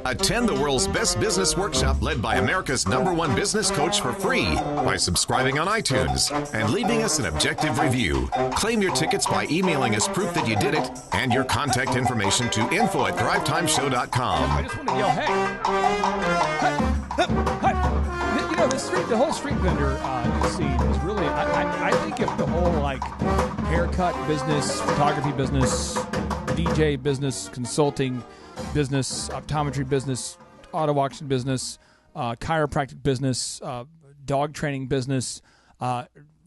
Attend the world's best business workshop led by America's #1 business coach for free by subscribing on iTunes and leaving us an objective review. Claim your tickets by emailing us proof that you did it and your contact information to info@thrivetimeshow.com. I just want to yell, hey. You know, the whole street vendor scene is really, I think if the whole, like, haircut business, photography business, DJ business, consulting business, optometry business, auto auction business, chiropractic business, dog training business,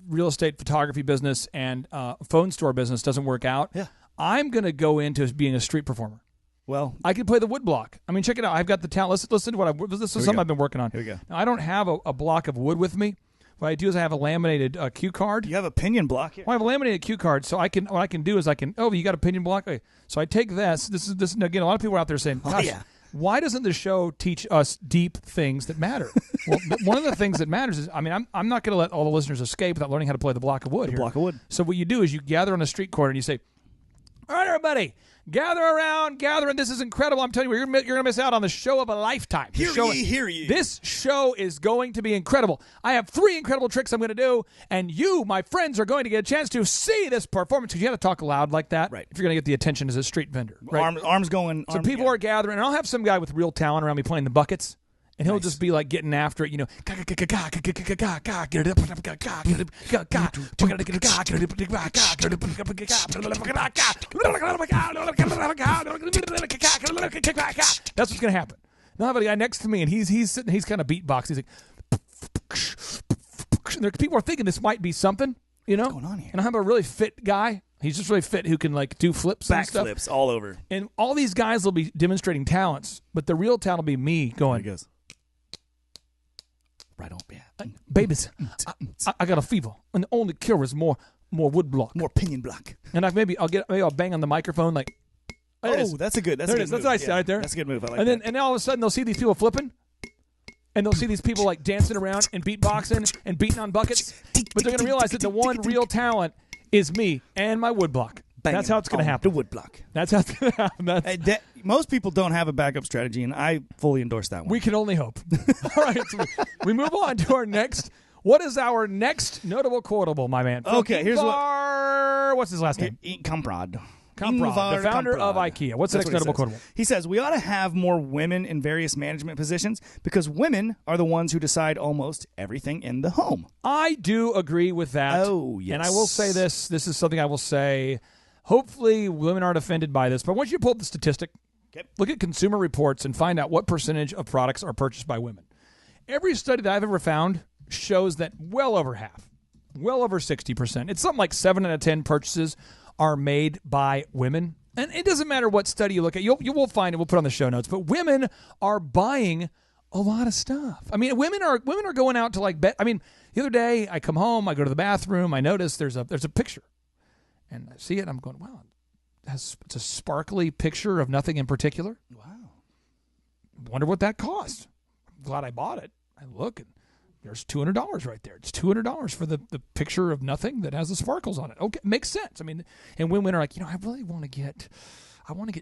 real estate photography business, and phone store business doesn't work out, I'm going to go into being a street performer. Well, I can play the wood block. I mean, check it out. I've got the talent. Listen to what this is something I've been working on. Here we go. Now, I don't have a block of wood with me. What I do is I have a laminated cue card. You have a pinion block here. Well, I have a laminated cue card, so what I can do is oh, you got a pinion block? Okay. So I take this. This is again, a lot of people are out there saying, gosh, why doesn't the show teach us deep things that matter? Well, one of the things that matters is, I mean, I'm not going to let all the listeners escape without learning how to play the block of wood. Block of wood. So what you do is you gather on a street corner and you say, all right, everybody, gather around, gather, and this is incredible. I'm telling you, you're going to miss out on the show of a lifetime. Hear ye. This show is going to be incredible. I have 3 incredible tricks I'm going to do, and you, my friends, are going to get a chance to see this performance, because you got to talk loud like that if you're going to get the attention as a street vendor. Right? Arms going. So people are gathering, and I'll have some guy with real talent around me playing the buckets. And he'll just be like getting after it, you know. That's what's gonna happen. Now I have a guy next to me, and he's sitting, he's kind of beatbox. He's like, people are thinking this might be something, you know. What's going on here? And I have a really fit guy. He's just really fit, who can like do flips and stuff. Backflips all over. And all these guys will be demonstrating talents, but the real talent will be me going. There he goes. Right on, babies, I got a fever, and the only cure is more wood block, more pinion block. And I'll bang on the microphone like. Oh, that's a good. That's That's what I said right there. That's a good move. I like and that. then all of a sudden they'll see these people flipping, and they'll see these people like dancing around and beatboxing and beating on buckets, but they're gonna realize that the one real talent is me and my wood block. That's how it's going to happen. The wood block. That's how it's going to happen. Most people don't have a backup strategy, and I fully endorse that one. We can only hope. All right. So we move on to our next. What is our next notable quotable, my man? Okay, here's what's his last name? Comprad. The founder of IKEA. What's the next notable quotable? He says, we ought to have more women in various management positions because women are the ones who decide almost everything in the home. I do agree with that. Oh, yes. And I will say this. This is something I will say. Hopefully women aren't offended by this, but I want you to pull up the statistic. Okay. Look at Consumer Reports and find out what percentage of products are purchased by women. Every study that I've ever found shows that well over half, well over 60%. It's something like 7 out of 10 purchases are made by women. And it doesn't matter what study you look at. You will find it. We'll put it on the show notes. But women are buying a lot of stuff. I mean, women are going out to like bet. I mean, the other day I come home, I go to the bathroom, I notice there's a picture. And I see it, and I'm going, wow, it's a sparkly picture of nothing in particular. Wow. Wonder what that cost. I'm glad I bought it. I look, and there's $200 right there. It's $200 for the picture of nothing that has the sparkles on it. Okay, makes sense. I mean, and women are like, I really want to get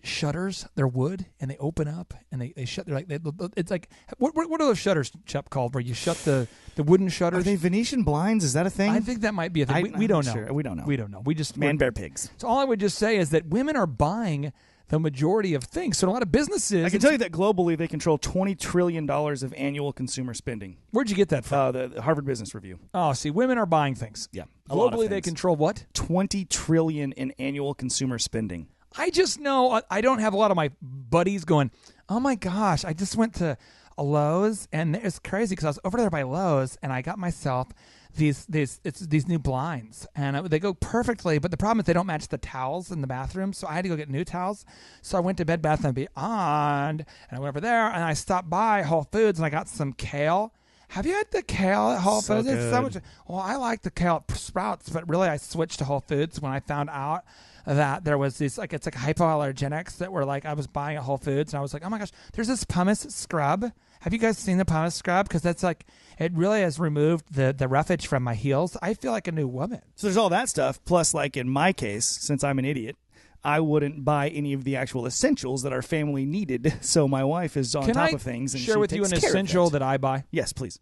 shutters. They're wood, and they open up, and they shut. They're like, it's like, what are those shutters, Chuck, called? Where you shut the wooden shutters? Are they Venetian blinds? Is that a thing? I think that might be a thing. We don't know. Sure. We don't know. We don't know. We just bear pigs. So all I would just say is that women are buying the majority of things. So a lot of businesses. I can tell you that globally they control $20 trillion of annual consumer spending. Where'd you get that from? The Harvard Business Review. Oh, see, women are buying things. Yeah. Globally, they control what? $20 trillion in annual consumer spending. I just know I don't have a lot of my buddies going, oh my gosh, I just went to a Lowe's, and it's crazy because I was over there by Lowe's, and I got myself these new blinds, and they go perfectly, but the problem is they don't match the towels in the bathroom, so I had to go get new towels. So I went to Bed Bath & Beyond, and I went over there, and I stopped by Whole Foods, and I got some kale. Have you had the kale at Whole Foods? It's so much. Well, I like the kale at Sprouts, but really I switched to Whole Foods when I found out that there was these, like, it's like hypoallergenics that were like, I was buying at Whole Foods, and I was like, oh my gosh, there's this pumice scrub. Have you guys seen the pumice scrub? Because that's like, it really has removed the roughage from my heels. I feel like a new woman. So there's all that stuff. Plus, like in my case, since I'm an idiot, I wouldn't buy any of the actual essentials that our family needed. So my wife is on top of things. And share she with you takes an care of essential that I buy? Yes, please.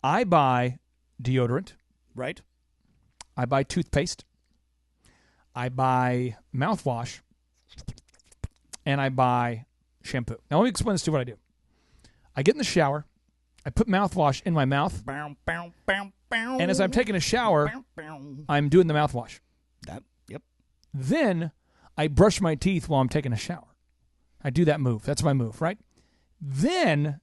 I buy deodorant. Right. I buy toothpaste. I buy mouthwash. And I buy shampoo. Now, let me explain this to you what I do. I get in the shower. I put mouthwash in my mouth. And as I'm taking a shower, I'm doing the mouthwash. Yep. Then I brush my teeth while I'm taking a shower. I do that move. That's my move, right? Then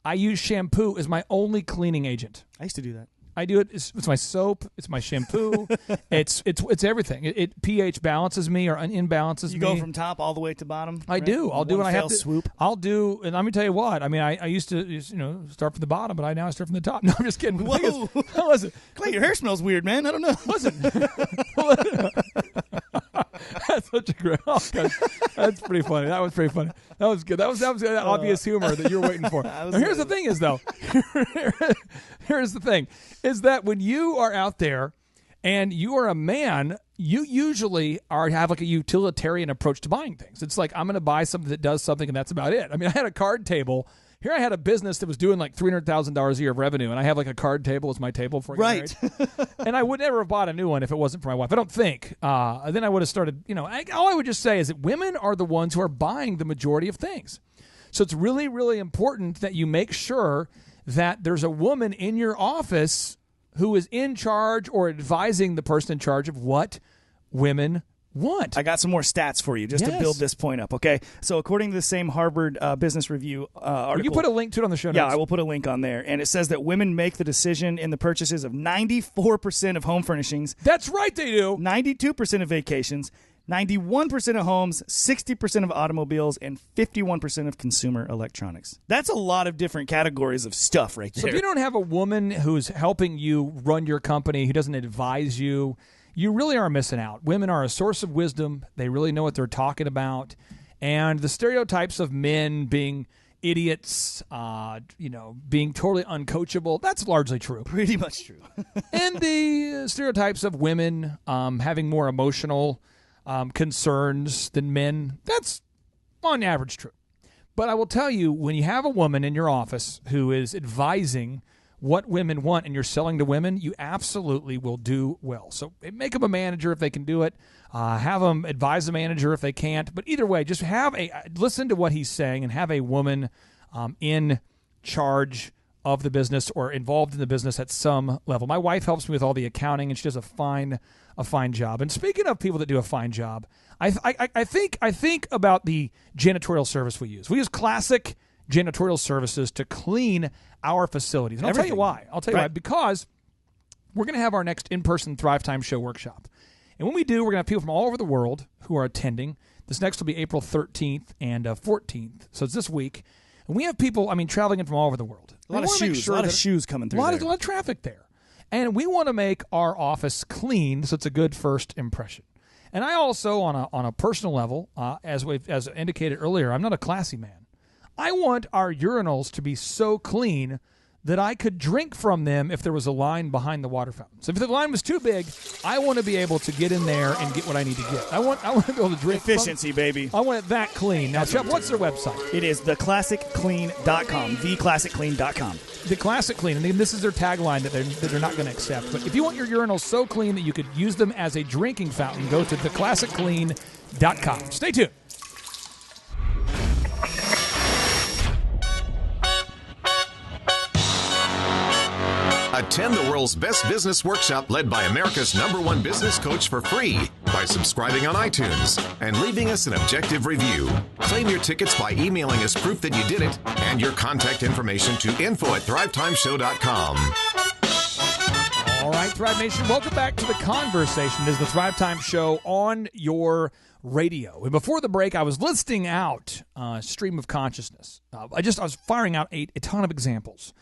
I use shampoo as my only cleaning agent. I used to do that. I do it. It's my soap. It's my shampoo. it's everything. It pH balances me or imbalances me. You go from top all the way to bottom. I do. I'll do what I have to. Swoop. I'll do. And let me tell you what. I mean, I used to start from the bottom, but I now start from the top. No, I'm just kidding. Whoa. Listen, Clay, your hair smells weird, man. I don't know. Listen. That's such a great. Oh, gosh. That's pretty funny. That was pretty funny. That was good. That was obvious humor that you're waiting for. Now, here's the thing: is though. Here's the thing: is that when you are out there and you are a man, you usually have like a utilitarian approach to buying things. It's like, I'm going to buy something that does something, and that's about it. I mean, I had a card table. Here I had a business that was doing like $300,000 a year of revenue, and I have like a card table as my table before I got married. And I would never have bought a new one if it wasn't for my wife. I don't think. Then I would have started, all I would just say is that women are the ones who are buying the majority of things. So it's really, really important that you make sure that there's a woman in your office who is in charge or advising the person in charge of what women want. I got some more stats for you just to build this point up, okay? So according to the same Harvard Business Review article... You put a link to it on the show notes. Yeah, I will put a link on there. And it says that women make the decision in the purchases of 94% of home furnishings. That's right, they do. 92% of vacations, 91% of homes, 60% of automobiles, and 51% of consumer electronics. That's a lot of different categories of stuff right there. So if you don't have a woman who's helping you run your company, who doesn't advise you, you really are missing out. Women are a source of wisdom. They really know what they're talking about. And the stereotypes of men being idiots, being totally uncoachable, that's largely true. Pretty much true. And the stereotypes of women having more emotional concerns than men, that's on average true. But I will tell you, when you have a woman in your office who is advising what women want and you're selling to women, you absolutely will do well. So make them a manager if they can do it. Have them advise the manager if they can't. But either way, just listen to what he's saying and have a woman in charge of the business or involved in the business at some level. My wife helps me with all the accounting, and she does a fine job. And speaking of people that do a fine job, I think about the janitorial service we use. We use classic janitorial services to clean our facilities. And I'll tell you why. Why. Because we're going to have our next in-person Thrive Time Show workshop. And when we do, we're going to have people from all over the world who are attending. This next will be April 13th and 14th. So it's this week. And we have people, traveling in from all over the world. A lot of shoes coming through there. A lot of traffic there. And we want to make our office clean so it's a good first impression. And I also, on a personal level, as indicated earlier, I'm not a classy man. I want our urinals to be so clean that I could drink from them if there was a line behind the water fountain. So if the line was too big, I want to be able to get in there and get what I need to get. I want to be able to drink. Efficiency, baby. I want it that clean. Now, Chuck, what's their website? It is theclassicclean.com. Theclassicclean.com. The Classic Clean. And this is their tagline that they're not going to accept. But if you want your urinals so clean that you could use them as a drinking fountain, go to theclassicclean.com. Stay tuned. Attend the world's best business workshop led by America's #1 business coach for free by subscribing on iTunes and leaving us an objective review. Claim your tickets by emailing us proof that you did it and your contact information to info@thrivetimeshow.com. All right, Thrive Nation, welcome back to the conversation. This is the Thrive Time Show on your radio. And before the break, I was listing out stream of consciousness. I was firing out a ton of examples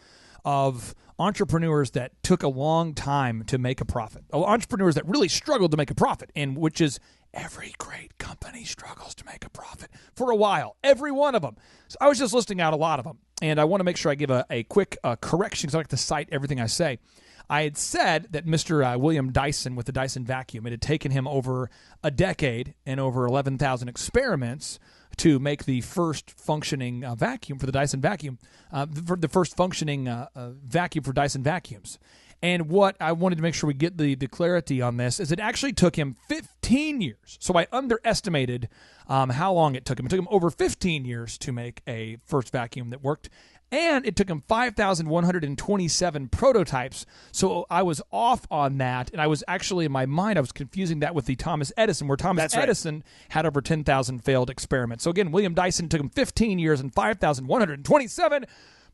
of entrepreneurs that took a long time to make a profit. Entrepreneurs that really struggled to make a profit, and which is every great company struggles to make a profit for a while. Every one of them. So I was just listing out a lot of them, and I want to make sure I give a quick correction because I like to cite everything I say. I had said that Mr. William Dyson with the Dyson vacuum, it had taken him over a decade and over 11,000 experiments to make the first functioning vacuum for the Dyson vacuum, for the first functioning vacuum for Dyson vacuums. And what I wanted to make sure we get the clarity on this is it actually took him 15 years. So I underestimated how long it took him. It took him over 15 years to make a first vacuum that worked. And it took him 5,127 prototypes. So I was off on that. And I was actually, in my mind, I was confusing that with the Thomas Edison, where Thomas Edison had over 10,000 failed experiments. So again, William Dyson took him 15 years and 5,127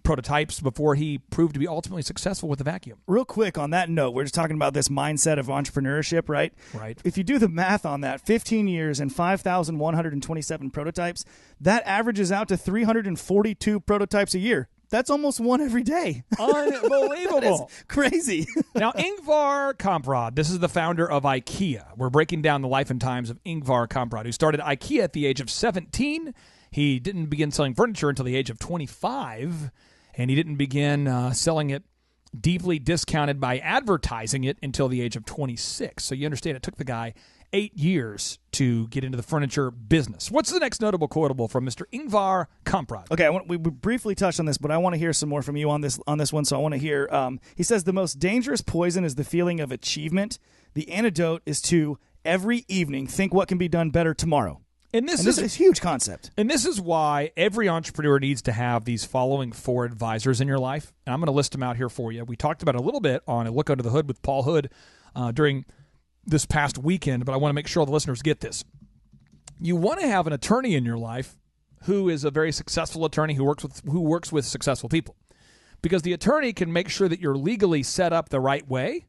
prototypes before he proved to be ultimately successful with the vacuum. Real quick on that note, we're just talking about this mindset of entrepreneurship, right? Right. If you do the math on that, 15 years and 5,127 prototypes, that averages out to 342 prototypes a year. That's almost one every day. Unbelievable. Crazy. Now, Ingvar Kamprad, this is the founder of IKEA. We're breaking down the life and times of Ingvar Kamprad, who started IKEA at the age of 17. He didn't begin selling furniture until the age of 25. And he didn't begin selling it deeply discounted by advertising it until the age of 26. So you understand it took the guy 8 years to get into the furniture business. What's the next notable quotable from Mr. Ingvar Kamprad? Okay, we briefly touched on this, but I want to hear some more from you on this one. So I want to hear, he says, the most dangerous poison is the feeling of achievement. The antidote is to every evening think what can be done better tomorrow. And this is a huge concept. And this is why every entrepreneur needs to have these following 4 advisors in your life. And I'm going to list them out here for you. We talked about it a little bit on A Look Under the Hood with Paul Hood during this past weekend, but I want to make sure all the listeners get this. You want to have an attorney in your life who is a very successful attorney who works with successful people. Because the attorney can make sure that you're legally set up the right way,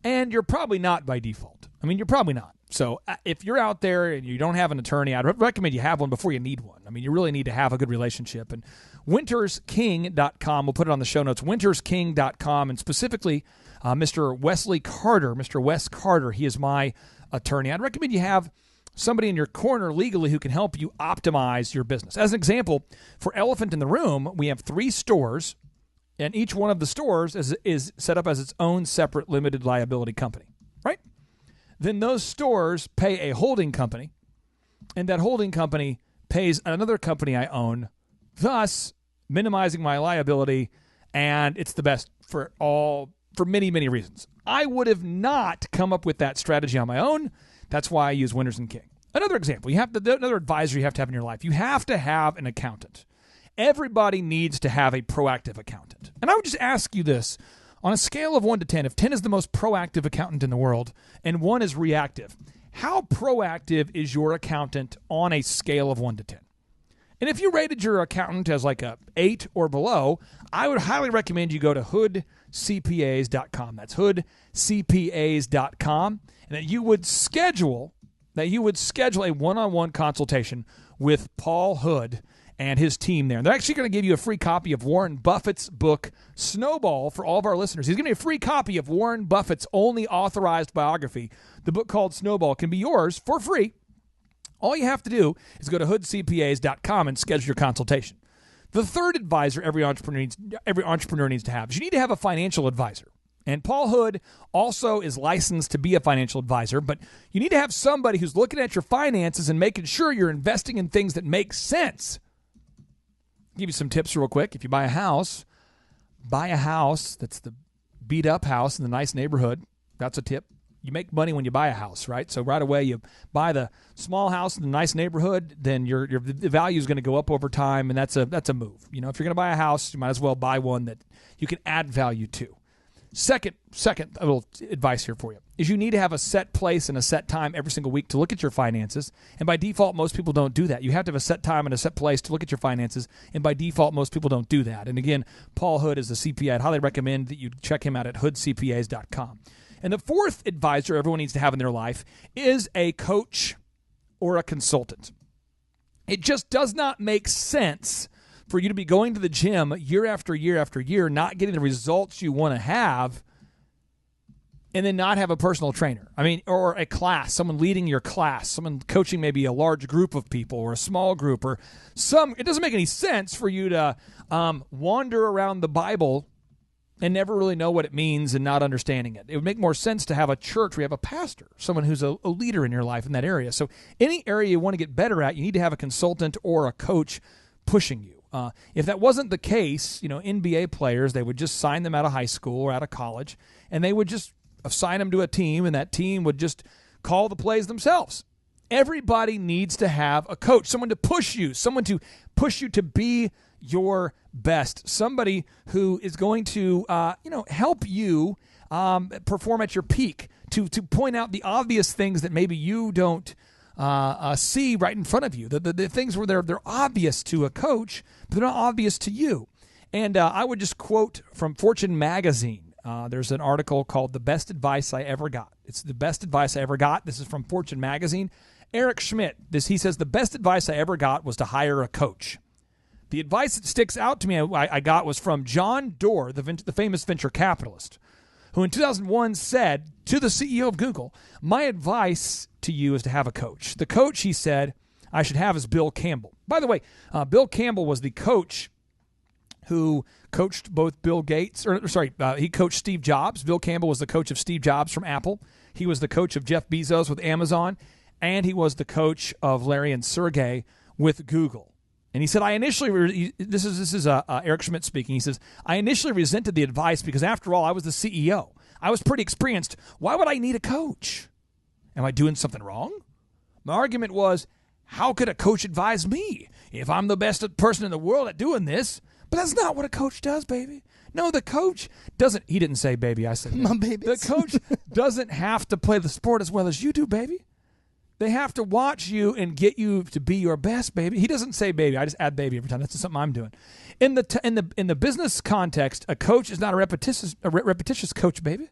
and you're probably not by default. I mean, you're probably not. So if you're out there and you don't have an attorney, I'd recommend you have one before you need one. I mean, you really need to have a good relationship. And wintersking.com, we'll put it on the show notes, wintersking.com, and specifically Mr. Wesley Carter, Mr. Wes Carter, he is my attorney. I'd recommend you have somebody in your corner legally who can help you optimize your business. As an example, for Elephant in the Room, we have 3 stores, and each one of the stores is set up as its own separate limited liability company, right? Then those stores pay a holding company, and that holding company pays another company I own, thus minimizing my liability, and it's the best for many, many reasons. I would have not come up with that strategy on my own. That's why I use Winters & King. Another example, another advisor you have to have in your life. You have to have an accountant. Everybody needs to have a proactive accountant. And I would just ask you this. On a scale of 1 to 10, if 10 is the most proactive accountant in the world and 1 is reactive, how proactive is your accountant on a scale of 1 to 10? And if you rated your accountant as like a 8 or below, I would highly recommend you go to hoodcpas.com. That's hoodcpas.com. And that you would schedule a one-on-one consultation with Paul Hood and his team there. And they're actually going to give you a free copy of Warren Buffett's book, Snowball, for all of our listeners. He's giving you a free copy of Warren Buffett's only authorized biography. The book called Snowball can be yours for free. All you have to do is go to hoodcpas.com and schedule your consultation. The third advisor every entrepreneur needs to have is you need to have a financial advisor. And Paul Hood also is licensed to be a financial advisor, but you need to have somebody who's looking at your finances and making sure you're investing in things that make sense. I'll give you some tips real quick. If you buy a house that's the beat-up house in the nice neighborhood. That's a tip. You make money when you buy a house, right? So right away you buy the small house in the nice neighborhood, then the value is going to go up over time, and that's a move. You know, if you're going to buy a house, you might as well buy one that you can add value to. Second, a little advice here for you, is you need to have a set place and a set time every single week to look at your finances. And by default, most people don't do that. You have to have a set time and a set place to look at your finances. And by default, most people don't do that. And again, Paul Hood is a CPA. I'd highly recommend that you check him out at hoodcpas.com. And the fourth advisor everyone needs to have in their life is a coach or a consultant. It just does not make sense for you to be going to the gym year after year after year, not getting the results you want to have, and then not have a personal trainer. I mean, or a class, someone leading your class, someone coaching maybe a large group of people or a small group or it doesn't make any sense for you to wander around the Bible and never really know what it means and not understanding it. It would make more sense to have a church where you have a pastor, someone who's a leader in your life in that area. So any area you want to get better at, you need to have a consultant or a coach pushing you. If that wasn't the case, NBA players, they would just sign them out of high school or out of college, and they would just assign them to a team, and that team would just call the plays themselves. Everybody needs to have a coach, someone to push you to be your best, somebody who is going to help you perform at your peak, to point out the obvious things that maybe you don't see right in front of you, the things where they're obvious to a coach, but they're not obvious to you. And I would just quote from Fortune magazine. There's an article called "The Best Advice I Ever Got." It's the best advice I ever got. This is from Fortune magazine. Eric Schmidt, he says, "The best advice I ever got was to hire a coach. The advice that sticks out to me I got was from John Doerr, the famous venture capitalist, who in 2001 said to the CEO of Google, 'My advice to you is to have a coach. The coach,' he said, 'I should have is Bill Campbell.'" By the way, Bill Campbell was the coach who coached both Bill Gates, he coached Steve Jobs. Bill Campbell was the coach of Steve Jobs from Apple. He was the coach of Jeff Bezos with Amazon, and he was the coach of Larry and Sergey with Google. And he said, this is Eric Schmidt speaking. He says, "I initially resented the advice because, after all, I was the CEO. I was pretty experienced. Why would I need a coach? Am I doing something wrong? My argument was, how could a coach advise me if I'm the best person in the world at doing this? But that's not what a coach does, baby. No, the coach doesn't." He didn't say baby. I said baby. My babies. The coach doesn't have to play the sport as well as you do, baby. They have to watch you and get you to be your best, baby. He doesn't say baby. I just add baby every time. That's just something I'm doing. In the business context, a coach is not a repetitious coach, baby.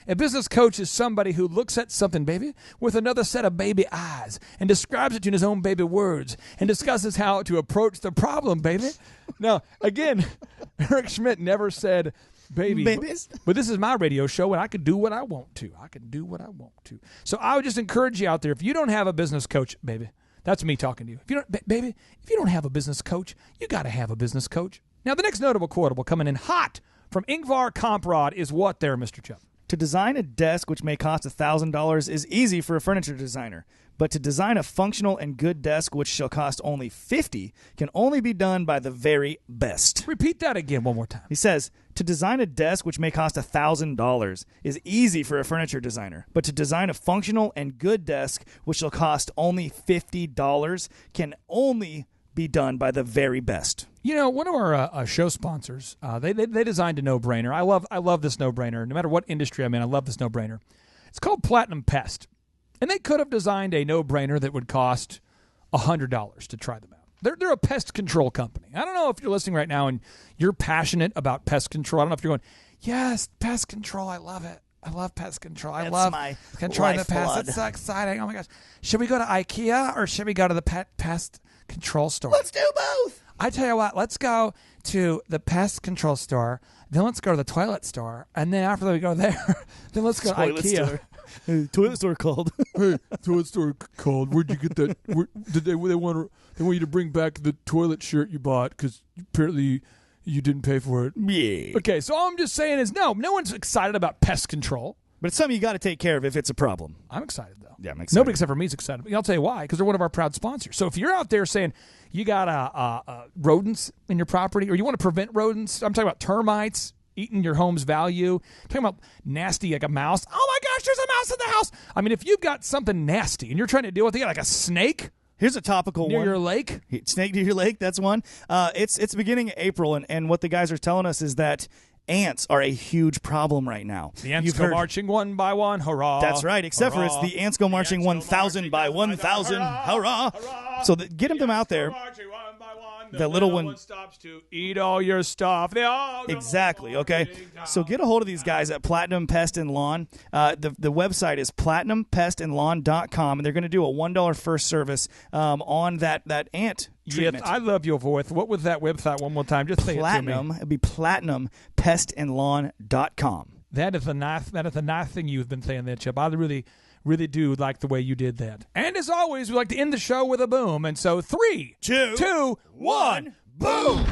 A business coach is somebody who looks at something, baby, with another set of baby eyes and describes it in his own baby words and discusses how to approach the problem, baby. Now, again, Eric Schmidt never said baby. Babies. But this is my radio show, and I can do what I want to. So I would just encourage you out there, if you don't have a business coach, baby, that's me talking to you. If you don't have a business coach, you got to have a business coach. Now, the next notable quotable coming in hot from Ingvar Kamprad is what there, Mr. Chubb? To design a desk which may cost $1,000 is easy for a furniture designer, but to design a functional and good desk which shall cost only $50 can only be done by the very best. Repeat that again one more time. He says, to design a desk which may cost $1,000 is easy for a furniture designer, but to design a functional and good desk which shall cost only $50 can only be done by the very best. One of our show sponsors, they designed a no-brainer. I love this no-brainer. No matter what industry I'm in, I love this no-brainer. It's called Platinum Pest. And they could have designed a no-brainer that would cost $100 to try them out. They're a pest control company. I don't know if you're listening right now and you're passionate about pest control. I don't know if you're going, yes, pest control, I love it. I love pest control. I love controlling the pest. It's so exciting. Oh, my gosh. Should we go to IKEA or should we go to the pest control store? Let's do both. I tell you what, let's go to the pest control store, then let's go to the toilet store, and then after we go there, then let's go to IKEA. Store. Hey, toilet store called. Hey, toilet store called. Where'd you get that? They want you to bring back the toilet shirt you bought because apparently you didn't pay for it. Yeah. Okay, so all I'm just saying is no one's excited about pest control. But it's something you got to take care of if it's a problem. I'm excited, though. Yeah, I'm excited. Nobody except for me is excited. I'll tell you why, because they're one of our proud sponsors. So if you're out there saying you got rodents in your property or you want to prevent rodents, I'm talking about termites eating your home's value. I'm talking about nasty like a mouse. Oh, my gosh, there's a mouse in the house. I mean, if you've got something nasty and you're trying to deal with it, like a snake. Here's a topical near one. Near your lake? Snake near your lake, that's one. It's beginning of April, and what the guys are telling us is that ants are a huge problem right now. The ants go marching one by one, hurrah. That's right, except hurrah. for it's the ants go marching 1,000 by 1,000, hurrah. So get them out there. The little one stops to eat all your stuff. They all exactly. Okay. So get a hold of these guys at Platinum Pest and Lawn. The website is platinumpestandlawn.com, and they're going to do a $1 first service on that ant treatment. Yes, I love your voice. What was that website one more time? Just say it to me. It'd be platinumpestandlawn.com. That is a nice thing you've been saying there, Chip. I really do like the way you did that. And as always, we like to end the show with a boom. And so 3, 2, 1, boom!